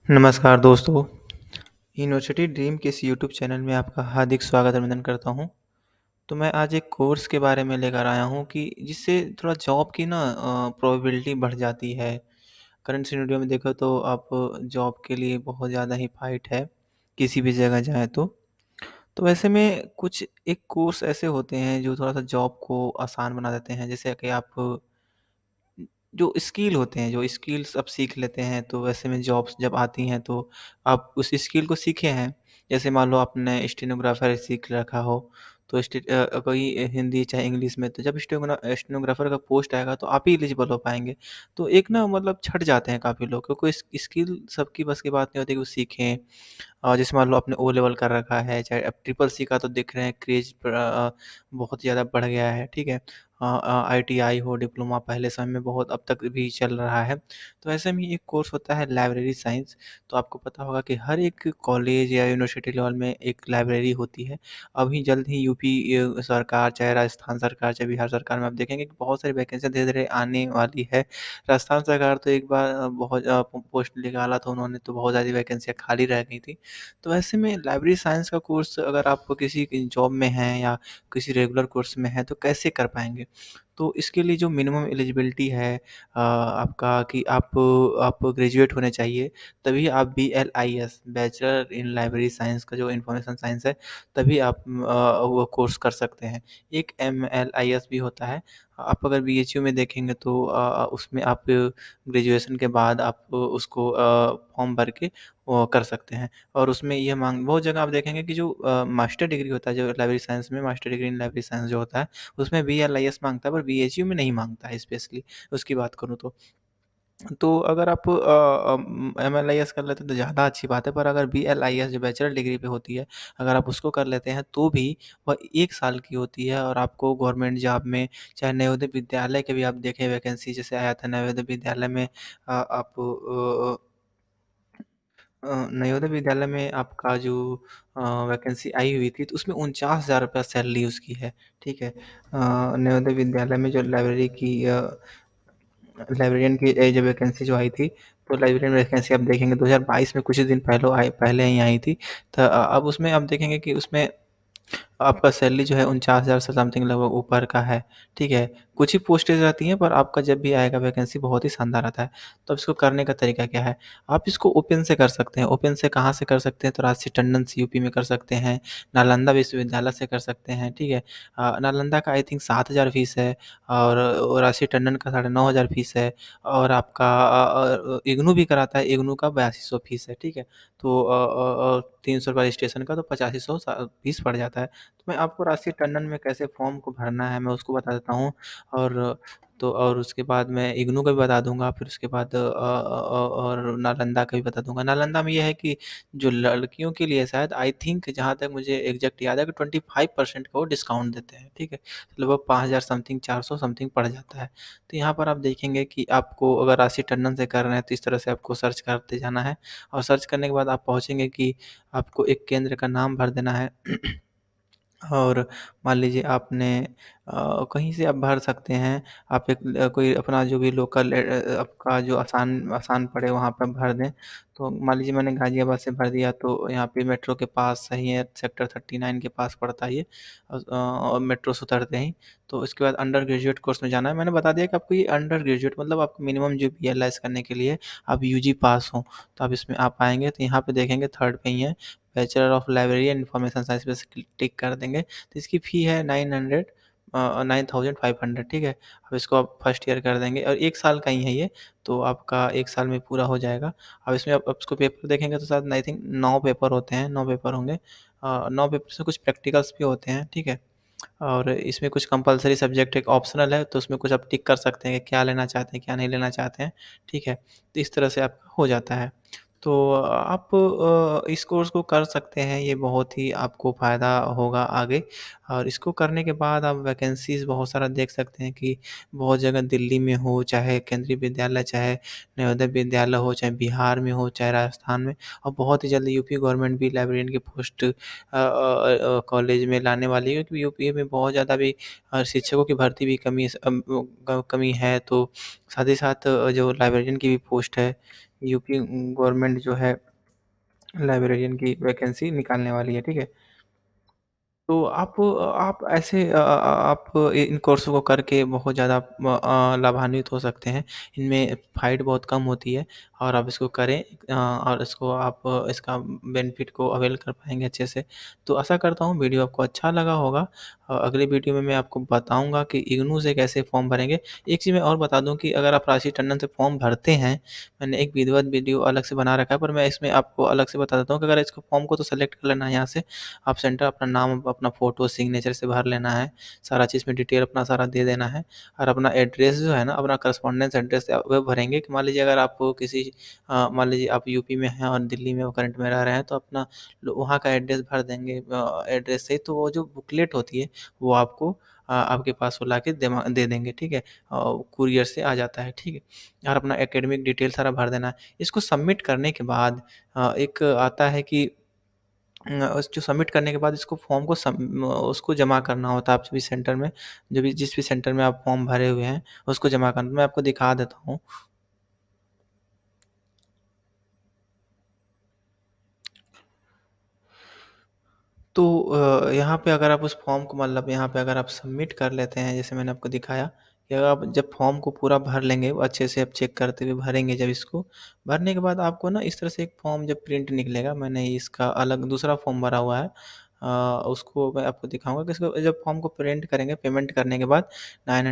नमस्कार दोस्तों, university dream के इस यूट्यूब चैनल में आपका हार्दिक स्वागत अभिनंदन करता हूँ। तो मैं आज एक कोर्स के बारे में लेकर आया हूँ कि जिससे थोड़ा जॉब की ना प्रोबेबिलिटी बढ़ जाती है। करंट सिनेरियो में देखो तो आप जॉब के लिए बहुत ज़्यादा ही फाइट है, किसी भी जगह जाएँ तो। तो ऐसे में कुछ एक कोर्स ऐसे होते हैं जो थोड़ा-सा जॉब को आसान बना देते हैं। जैसे कि आप जो स्किल होते हैं, जो स्किल्स आप सीख लेते हैं, तो वैसे में जॉब्स जब आती हैं, तो आप उस स्किल को सीखे हैं। जैसे मान लो आपने स्टेनोग्राफर सीख रखा हो, तो कोई हिंदी चाहे इंग्लिश में, तो जब स्टेनोग्राफर का पोस्ट आएगा, तो आप ही एलिजिबल हो पाएँगे। तो एक ना मतलब छँट जाते हैं काफ़ी लोग, क्योंकि स्किल सबकी बस की बात नहीं होती कि वो सीखें। जैसे मान लो आपने ओ लेवल कर रखा है, चाहे अब ट्रिपल सी का तो देख रहे हैं क्रेज़ बहुत ज़्यादा बढ़ गया है, ठीक है? आईटीआई हो, डिप्लोमा पहले समय में बहुत अब तक भी चल रहा है। तो ऐसे में एक कोर्स होता है लाइब्रेरी साइंस, तो आपको पता होगा कि हर एक कॉलेज या यूनिवर्सिटी लेवल में एक लाइब्रेरी होती है। अभी जल्द ही यूपी सरकार, चाहे राजस्थान सरकार, चाहे बिहार सरकार में आप देखेंगे कि बहुत सारी वैकेंसियाँ धीरे-धीरे आने वाली है। राजस्थान सरकार तो एक बार बहुत पोस्ट निकाला था उन्होंने, तो बहुत सारी वैकेंसियाँ खाली रह गई थी। तो ऐसे में लाइब्रेरी साइंस का कोर्स अगर आप किसी जॉब में हैं या किसी रेगुलर कोर्स में हैं, तो कैसे कर पाएँगे? तो इसके लिए जो मिनिमम एलिजिबिलिटी है आपका कि आप ग्रेजुएट होने चाहिए, तभी आप BLIS bachelor in library science का जो इन्फॉर्मेशन साइंस है, तभी आप वो कोर्स कर सकते हैं। एक एमएलआईएस भी होता है, आप अगर बीएचयू में देखेंगे तो उसमें आप ग्रेजुएशन के बाद आप उसको फॉर्म भर के वो कर सकते हैं। और उसमें ये माँग बहुत जगह आप देखेंगे कि जो मास्टर डिग्री होता है, जो लाइब्रेरी साइंस में master degree in library science जो होता है, उसमें बीएलआईएस माँगता है, पर बीएचयू में नहीं माँगता है स्पेशली, उसकी बात करूँ तो। तो अगर आप एमएलआईएस कर लेते हैं तो ज़्यादा अच्छी बात है, पर अगर बीएलआईएस जो बैचलर डिग्री पे होती है, अगर आप उसको कर लेते हैं तो भी वह 1 साल की होती है और आपको गवर्नमेंट जॉब में, चाहे नवोदय विद्यालय के भी आप देखें वैकेंसी जैसे आया था नवोदय विद्यालय में आप नवोदय विद्यालय में आपका जो वैकेंसी आई हुई थी, तो उसमें 49,000 रुपया सैलरी उसकी है, ठीक है? नवोदय विद्यालय में जो लाइब्रेरियन की जो वैकेंसी जो आई थी, तो लाइब्रेरियन वैकेंसी आप देखेंगे 2022 में कुछ ही दिन पहले ही आई थी। तो अब उसमें आप देखेंगे कि उसमें आपका सैलरी जो है 49,000 से समथिंग लगभग ऊपर का है, ठीक है? कुछ ही पोस्टें रहती हैं, पर आपका जब भी आएगा वैकेंसी बहुत ही शानदार आता है। तो अब इसको करने का तरीका क्या है? आप इसको ओपन से कर सकते हैं। ओपन से कहाँ से कर सकते हैं? तो राजश्री टंडन से यूपी में कर सकते हैं, नालंदा विश्वविद्यालय से कर सकते हैं, ठीक है? नालंदा का आई थिंक 7,000 फीस है और राजश्री टंडन का 9,500 फीस है और आपका इग्नू भी कराता है, इग्नू का 8200 फीस है, ठीक है? तो ₹300 रजिस्ट्रेशन का, तो 8500 फीस पड़ जाता है। तो मैं आपको राशि टंडन में कैसे फॉर्म को भरना है, मैं उसको बता देता हूँ और और उसके बाद मैं इग्नू का भी बता दूँगा, फिर उसके बाद और नालंदा का भी बता दूँगा। नालंदा में ये है कि जो लड़कियों के लिए शायद आई थिंक जहाँ तक मुझे एग्ज़ैक्ट याद है कि 25% का वो डिस्काउंट देते हैं, ठीक है? लगभग 5,000 समथिंग 400 समथिंग पड़ जाता है। तो यहाँ पर आप देखेंगे कि आपको अगर राशि टंडन से कर रहे हैं, तो इस तरह से आपको सर्च करते जाना है और सर्च करने के बाद आप पहुँचेंगे कि आपको एक केंद्र का नाम भर देना है। और मान लीजिए आपने कहीं से आप भर सकते हैं। आप एक कोई अपना जो भी लोकल आपका जो आसान आसान पड़े वहाँ पे भर दें। तो मान लीजिए मैंने गाज़ियाबाद से भर दिया, तो यहाँ पे मेट्रो के पास सही है, सेक्टर 39 के पास पड़ता है ये मेट्रो से उतरते ही। तो इसके बाद अंडर ग्रेजुएट कोर्स में जाना है। मैंने बता दिया कि आपको ये अंडर ग्रेजुएट मतलब आपको मिनिमम जो बीएलएस करने के लिए आप यूजी पास हों, तो आप इसमें आप आएँगे तो यहाँ पे देखेंगे थर्ड पे ही है bachelor of library and information science पे टिक कर देंगे, तो इसकी फ़ी है 9,500 ठीक है? अब इसको आप फर्स्ट ईयर कर देंगे और 1 साल का ही है ये, तो आपका 1 साल में पूरा हो जाएगा। अब इसमें आप इसको पेपर देखेंगे तो शायद आई थिंक 9 पेपर होते हैं, 9 पेपर होंगे। 9 पेपर से कुछ प्रैक्टिकल्स भी होते हैं, ठीक है? और इसमें कुछ कंपल्सरी सब्जेक्ट एक ऑप्शनल है, तो उसमें कुछ आप टिक कर सकते हैं कि क्या लेना चाहते हैं, क्या नहीं लेना चाहते हैं, ठीक है? तो इस तरह से आपका हो जाता है। तो आप इस कोर्स को कर सकते हैं, ये बहुत ही आपको फ़ायदा होगा आगे और इसको करने के बाद आप वैकेंसीज़ बहुत सारा देख सकते हैं कि बहुत जगह दिल्ली में हो, चाहे केंद्रीय विद्यालय, चाहे नवोदय विद्यालय हो, चाहे बिहार में हो, चाहे राजस्थान में और बहुत ही जल्दी यूपी गवर्नमेंट भी लाइब्रेरियन की पोस्ट कॉलेज में लाने वाली है, क्योंकि यूपी में बहुत ज़्यादा अभी शिक्षकों की भर्ती भी कमी है, तो साथ ही साथ जो लाइब्रेरियन की भी पोस्ट है, यूपी गवर्नमेंट जो है लाइब्रेरियन की वैकेंसी निकालने वाली है, ठीक है? तो आप ऐसे आप इन कोर्सों को करके बहुत ज़्यादा लाभान्वित हो सकते हैं। इनमें फ़ाइट बहुत कम होती है और आप इसको करें और इसको आप इसका बेनिफिट को अवेल कर पाएँगे अच्छे से। तो आशा करता हूँ वीडियो आपको अच्छा लगा होगा। अगली वीडियो में मैं आपको बताऊँगा कि इग्नू से कैसे फॉर्म भरेंगे। एक चीज़ मैं और बता दूँ कि अगर आप राशि टंडन से फॉर्म भरते हैं, मैंने एक विधिवत वीडियो अलग से बना रखा है, पर मैं इसमें आपको अलग से बता देता हूँ कि अगर इसको फॉर्म को तो सेलेक्ट कर लेना है यहाँ से, आप सेंटर अपना नाम, अपना फ़ोटो, सिग्नेचर से भर लेना है, सारा चीज़ में डिटेल अपना सारा दे देना है और अपना एड्रेस जो है ना, अपना कॉरेस्पॉन्डेंस एड्रेस वो भरेंगे कि मान लीजिए अगर आप किसी मान लीजिए आप यूपी में हैं और दिल्ली में करंट में रह रहे हैं, तो अपना वहाँ का एड्रेस भर देंगे एड्रेस से, तो वो जो बुकलेट होती है, वो आपको आपके पास वो लाके दे देंगे, ठीक है? कुरियर से आ जाता है, ठीक है? और अपना एकेडमिक डिटेल सारा भर देना है। इसको सबमिट करने के बाद एक आता है कि उस जो सबमिट करने के बाद इसको फॉर्म को उसको जमा करना होता है, आप भी सेंटर में, जो भी जिस भी सेंटर में आप फॉर्म भरे हुए हैं, उसको जमा करना, मैं आपको दिखा देता हूँ। तो यहाँ पे अगर आप उस फॉर्म को मतलब यहाँ पे अगर आप सबमिट कर लेते हैं, जैसे मैंने आपको दिखाया कि अगर आप जब फॉर्म को पूरा भर लेंगे, वो अच्छे से आप चेक करते हुए भरेंगे जब इसको, भरने के बाद आपको ना इस तरह से एक फॉर्म जब प्रिंट निकलेगा, मैंने इसका अलग दूसरा फॉर्म भरा हुआ है। उसको मैं आपको दिखाऊँगा कि इसको जब फॉर्म को प्रिंट करेंगे, पेमेंट करने के बाद 9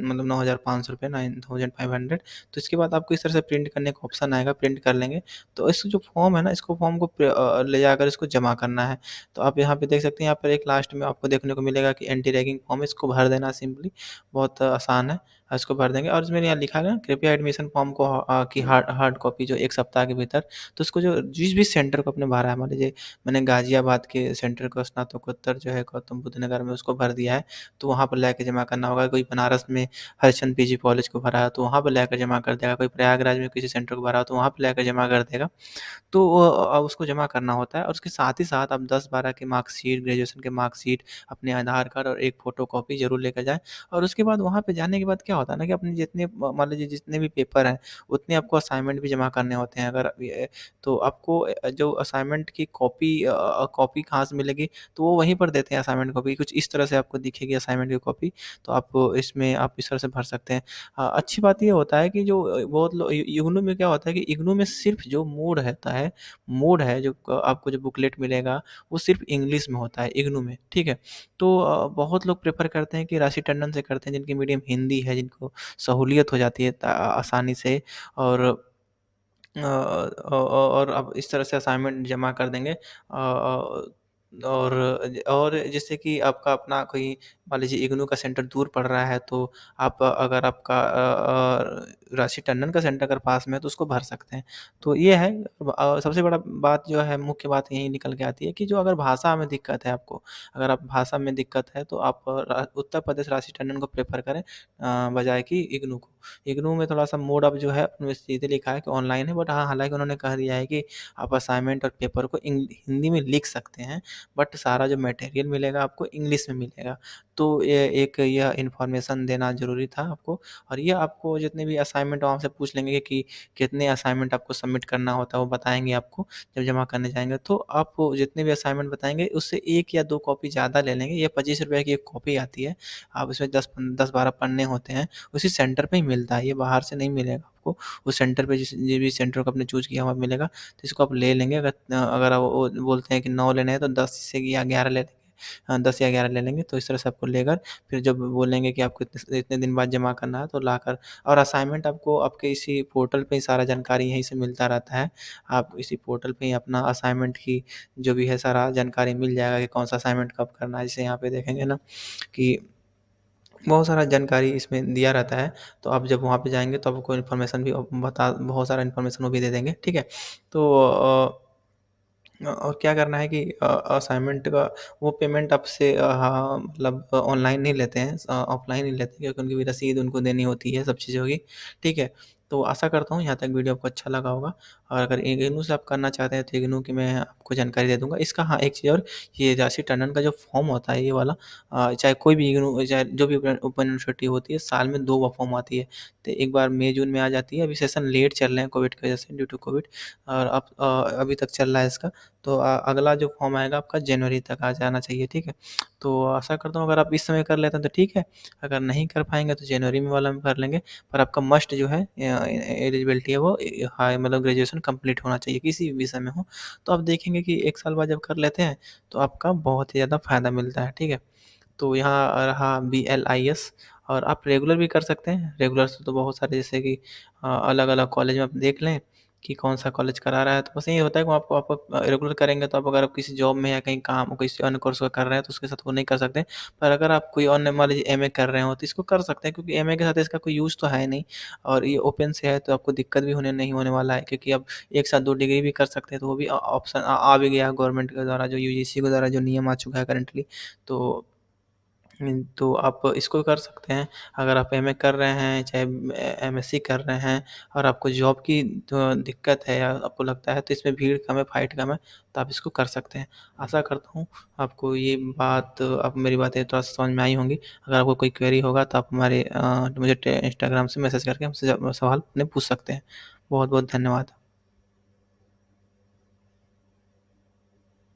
मतलब 9,500 रुपए, 9,500, तो इसके बाद आपको इस तरह से प्रिंट करने का ऑप्शन आएगा, प्रिंट कर लेंगे। तो इस जो फॉर्म है ना, इसको फॉर्म को ले जाकर इसको जमा करना है। तो आप यहाँ पे देख सकते हैं, यहाँ पर एक लास्ट में आपको देखने को मिलेगा कि एंटी रैगिंग फॉर्म, इसको भर देना है सिंपली, बहुत आसान है। इसको भर देंगे और इसमें यहाँ लिखा है ना, कृपया एडमिशन फॉर्म को की हार्ड हार्ड कॉपी जो 1 सप्ताह के भीतर, तो इसको जो जिस भी सेंटर को आपने भरा है, मान लीजिए मैंने गाज़ियाबाद के सेंटर को स्नातकोत्तर जो है गौतम बुद्ध नगर में उसको भर दिया है, तो वहाँ पर लाके जमा करना होगा। कोई बनारस में हरिचंद पीजी कॉलेज को भरा है, तो वहाँ पे लाकर जमा कर देगा। कोई प्रयागराज में किसी सेंटर को भरा हो, तो वहाँ पे लाकर जमा कर देगा। तो उसको जमा करना होता है और उसके साथ ही साथ आप 10-12 की मार्कशीट, ग्रेजुएशन के मार्कशीट, अपने आधार कार्ड और एक फ़ोटोकॉपी ज़रूर लेकर जाएँ। और उसके बाद वहाँ पे जाने के बाद क्या होता है ना कि अपने जितने मान लीजिए जितने भी पेपर हैं, उतने आपको असाइनमेंट भी जमा करने होते हैं। अगर ये तो आपको जो असाइनमेंट की कॉपी कहाँ से मिलेगी, तो वो वहीं पर देते हैं असाइनमेंट कॉपी। कुछ इस तरह से आपको दिखेगी असाइनमेंट की कॉपी, तो आप इसमें आप इस तरह से भर सकते हैं। अच्छी बात ये होता है कि जो बहुत इग्नू में क्या होता है कि इग्नू में सिर्फ़ जो मोड रहता है, मोड है जो आपको जो बुकलेट मिलेगा, वो सिर्फ़ इंग्लिश में होता है इग्नू में, ठीक है? तो बहुत लोग प्रेफ़र करते हैं कि राशि टंडन से करते हैं जिनकी मीडियम हिंदी है, जिनको सहूलियत हो जाती है आसानी से और और आप इस तरह से असाइनमेंट जमा कर देंगे और जैसे कि आपका अपना कोई मान लीजिए इग्नू का सेंटर दूर पड़ रहा है, तो आप अगर आपका राशि टंडन का सेंटर अगर पास में है, तो उसको भर सकते हैं। तो ये है सबसे बड़ा बात जो है, मुख्य बात यही निकल के आती है कि जो अगर भाषा में दिक्कत है आपको, अगर आप भाषा में दिक्कत है, तो आप उत्तर प्रदेश राशि टंडन को प्रेफ़र करें बजाए कि इग्नू को। इग्नू में थोड़ा-सा मोड ऑफ जो है उसमें सीधे लिखा है कि ऑनलाइन है, बट हाँ, हालाँकि उन्होंने कह दिया है कि आप असाइनमेंट और पेपर को हिंदी में लिख सकते हैं, बट सारा जो मटेरियल मिलेगा आपको इंग्लिश में मिलेगा। तो ये एक यह इन्फॉर्मेशन देना ज़रूरी था आपको और ये आपको जितने भी असाइनमेंट वहाँ से पूछ लेंगे कि कितने असाइनमेंट आपको सबमिट करना होता है, वो बताएँगे आपको जब जमा करने जाएँगे। तो आप जितने भी असाइनमेंट बताएँगे, उससे 1 या 2 कॉपी ज़्यादा ले लेंगे। ये ₹25 की 1 कॉपी आती है। आप उसमें 10-12 पन्ने होते हैं। उसी सेंटर पे ही मिलता है, ये बाहर से नहीं मिलेगा आपको। उस सेंटर पे जिस भी सेंटर को आपने चूज़ किया वहाँ मिलेगा, तो इसको आप ले लेंगे। अगर आप वो बोलते हैं कि 9 लेने हैं तो 10 से या 11 ले लेंगे। 10 या 11 ले लेंगे, तो इस तरह से आपको लेकर फिर जब बोलेंगे कि आपको इतने इतने दिन बाद जमा करना है, तो लाकर और असाइनमेंट आपको आपके इसी पोर्टल पे ही सारा जानकारी यहीं से मिलता रहता है। आप इसी पोर्टल पे ही अपना असाइनमेंट की जो भी है सारा जानकारी मिल जाएगा कि कौन-सा असाइनमेंट कब करना है। जैसे यहाँ पे देखेंगे ना कि बहुत सारा जानकारी इसमें दिया रहता है, तो आप जब वहाँ पे जाएँगे तो आपको इन्फॉर्मेशन भी बता बहुत सारा इन्फॉर्मेशन वो भी दे देंगे, ठीक है? तो और क्या करना है कि असाइनमेंट का वो पेमेंट आपसे हाँ, मतलब ऑनलाइन नहीं लेते हैं, ऑफ़लाइन ही लेते हैं क्योंकि उनकी भी रसीद उनको देनी होती है, सब चीज़ें होगी, ठीक है? तो आशा करता हूँ यहाँ तक वीडियो आपको अच्छा लगा होगा और अगर इग्नू से आप करना चाहते हैं तो इग्नू की मैं आपको जानकारी दे दूँगा। इसका हाँ, एक चीज़ और, ये झांसी टंडन का जो फॉर्म होता है ये वाला, चाहे कोई भी इग्नू, चाहे जो भी ओपन यूनिवर्सिटी होती है, साल में 2 बार फॉर्म आती है। तो एक बार मई-जून में आ जाती है, अभी सेशन लेट चल रहे हैं कोविड की वजह से, ड्यू टू कोविड, और अब अभी तक चल रहा है इसका। तो अगला जो फॉर्म आएगा आपका जनवरी तक आ जाना चाहिए, ठीक है? तो आशा करता हूँ अगर आप इस समय कर लेते हैं तो ठीक है, अगर नहीं कर पाएँगे तो जनवरी में वाला में कर लेंगे। पर आपका मस्ट जो है एलिजिबिलिटी है वो हाई, मतलब ग्रेजुएशन कंप्लीट होना चाहिए किसी भी विषय में हो। तो आप देखेंगे कि 1 साल बाद जब कर लेते हैं तो आपका बहुत ही ज़्यादा फ़ायदा मिलता है, ठीक है? तो यहाँ रहा BLIS, और आप रेगुलर भी कर सकते हैं। रेगुलर से तो बहुत सारे, जैसे कि अलग-अलग कॉलेज में आप देख लें कि कौन-सा कॉलेज करा रहा है। तो बस यही होता है कि आप रेगुलर करेंगे तो आप, अगर आप किसी जॉब में या कहीं काम किसी अन्य कोर्स को कर रहे हैं तो उसके साथ वो नहीं कर सकते। पर अगर आप कोई अन्य, मान लीजिए MA कर रहे हो तो इसको कर सकते हैं, क्योंकि MA के साथ इसका कोई यूज़ तो है नहीं, और ये ओपन से है तो आपको दिक्कत भी होने नहीं होने वाला है, क्योंकि आप एक साथ 2 डिग्री भी कर सकते हैं। तो वो भी ऑप्शन आ भी गया है गवर्नमेंट के द्वारा, जो UGC के द्वारा जो नियम आ चुका है करंटली। तो तो आप इसको कर सकते हैं। अगर आप MA कर रहे हैं, चाहे MSc कर रहे हैं, और आपको जॉब की दिक्कत है, या आपको लगता है तो इसमें भीड़ कम है, फाइट कम है, तो आप इसको कर सकते हैं। आशा करता हूँ आपको ये बात, अब मेरी बातें थोड़ा समझ में आई होंगी। अगर आपको कोई क्वेरी होगा तो आप मुझे इंस्टाग्राम से मैसेज करके हमसे सवाल अपने पूछ सकते हैं। बहुत-बहुत धन्यवाद।